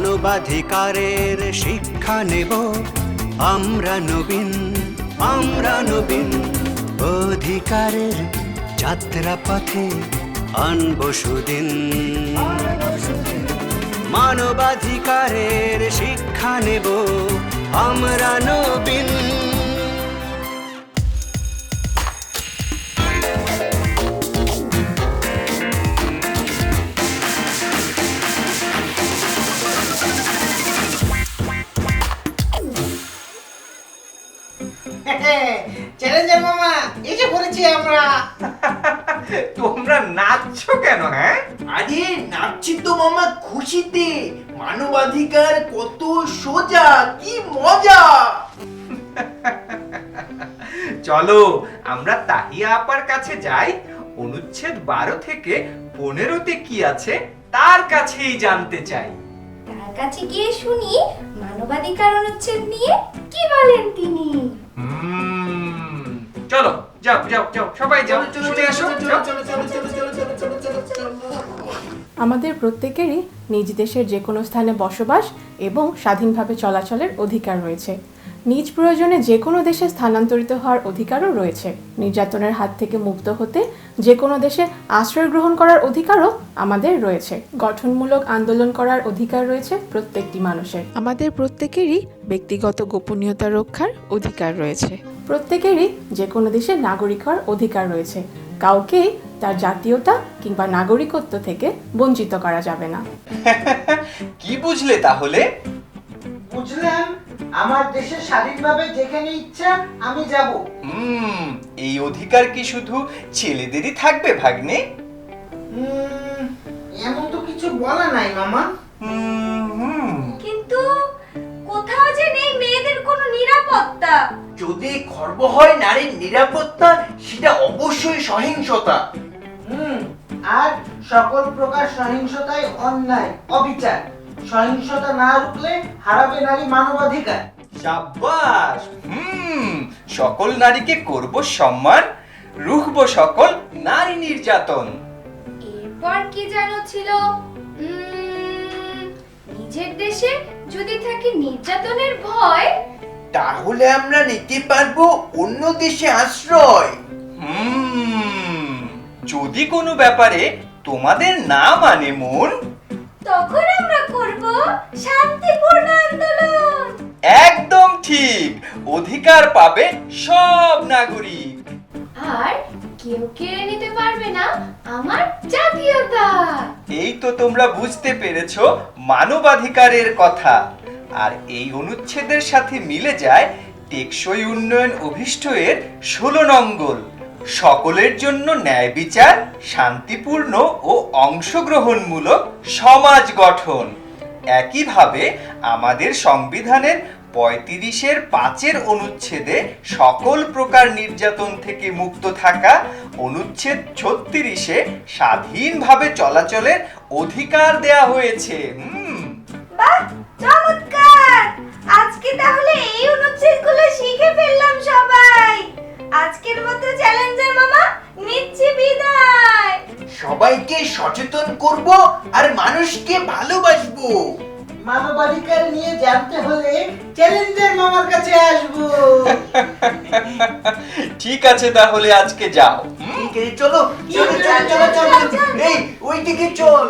মানবাধিকারের শিক্ষা নেব আমরা নবীন অধিকারের যাত্রাপথে আনব সুদিন। মানবাধিকারের শিক্ষা নেব আমরা নবীন। চ্যালেঞ্জার মামা এসে পড়েছি আমরা। তোমরা নাচছো কেন? হ্যাঁ, আরে নাচছি তো মামা খুশিতে। মানবাধিকার কত সোজা, কি মজা। চলো আমরা তাহিয়া আপার কাছে যাই। অনুচ্ছেদ 12 থেকে 15তে কি আছে তার কাছেই জানতে চাই। তার কাছে গিয়ে শুনি মানবাধিকার অনুচ্ছেদ নিয়ে কি বলেন তিনি। চলো যাও যাও যাও, সবাই যাও, শুনে আসো। আমাদের প্রত্যেকেরই নিজ দেশের যে কোনো স্থানে বসবাস এবং স্বাধীনভাবে চলাচলের অধিকার রয়েছে। নিজ প্রয়োজনে যে কোনো দেশে স্থানান্তরিত হওয়ার অধিকারও রয়েছে। নির্যাতনের হাত থেকে মুক্ত হতে যে কোনো দেশে আশ্রয় গ্রহণ করার অধিকারও আমাদের রয়েছে। গঠনমূলক আন্দোলন করার অধিকার রয়েছে প্রত্যেকটি মানুষের। আমাদের প্রত্যেকেরই ব্যক্তিগত গোপনীয়তা রক্ষার অধিকার রয়েছে। প্রত্যেকেরই যে কোনো দেশের নাগরিক হওয়ার অধিকার রয়েছে। কাউকেই তার জাতীয়তা কিংবা নাগরিকত্ব থেকে বঞ্চিত করা যাবে না। কি বুঝলে তাহলে? বুঝলাম, আমার দেশে স্বাধীনভাবে যেখানে ইচ্ছা আমি যাব। এই অধিকার কি শুধু ছেলেদেরই থাকবে ভাগ্নে? এমন তো কিছু বলা নাই মামা। কিন্তু কোথাও যে নেই মেয়েদের কোনো নিরাপত্তা। যদি খর্ব হয় নারীর নিরাপত্তা, সেটা অবশ্যই সহিংসতা। আর সকল প্রকার সহিংসতাই অন্যায়, অবিচার। সহিংসতা না রুখলে হারাবে নারী মানবাধিকার। সাবাস! সকল নারীকে করব সম্মান, রুখব সকল নারী নির্যাতন। এরপর কি জানো ছিল? নিজের দেশে যদি থাকে নির্যাতনের ভয়, তাহলে আমরা নিতে পারবো অন্য দেশে আশ্রয়। যদি কোনো ব্যাপারে তোমাদের না মানে মন, তখন আমরা করব শান্তিপূর্ণ আন্দোলন। একদম ঠিক। অধিকার পাবে সব নাগরিক। আর কেউ কেড়ে নিতে পারবে না আমার জাতীয়তা। এই তো তোমরা বুঝতে পেরেছো মানবাধিকারের কথা। আর এই অনুচ্ছেদের সাথে মিলে যায় টেকসই উন্নয়ন অভিষ্ট এর 16 নং গোল, সকলের জন্য ন্যায় বিচার, শান্তিপূর্ণ ও অংশগ্রহণমূলক সমাজ গঠন। একইভাবে আমাদের সংবিধানের 35-এর 5-এর অনুচ্ছেদে সকল প্রকার নির্যাতন থেকে মুক্ত থাকা, অনুচ্ছেদ 36-এ স্বাধীনভাবে চলাচলের অধিকার দেয়া হয়েছে। বাহ, চমৎকার! আজকে তাহলে এই অনুচ্ছেদগুলো শিখে ফেললাম সবাই। আজকের মতো চ্যালেঞ্জার মামা নিচ্ছি বিদায়। সবাইকে সচেতন করব আর মানুষকে ভালোবাসবো। মানবাধিকার নিয়ে জানতে হলে চ্যালেঞ্জার মামার কাছে আসবো। ঠিক আছে, তাহলে আজকে যাও। ঠিক আছে, চলো চলো চলো চলো চলো। এই ওই দিকে চল।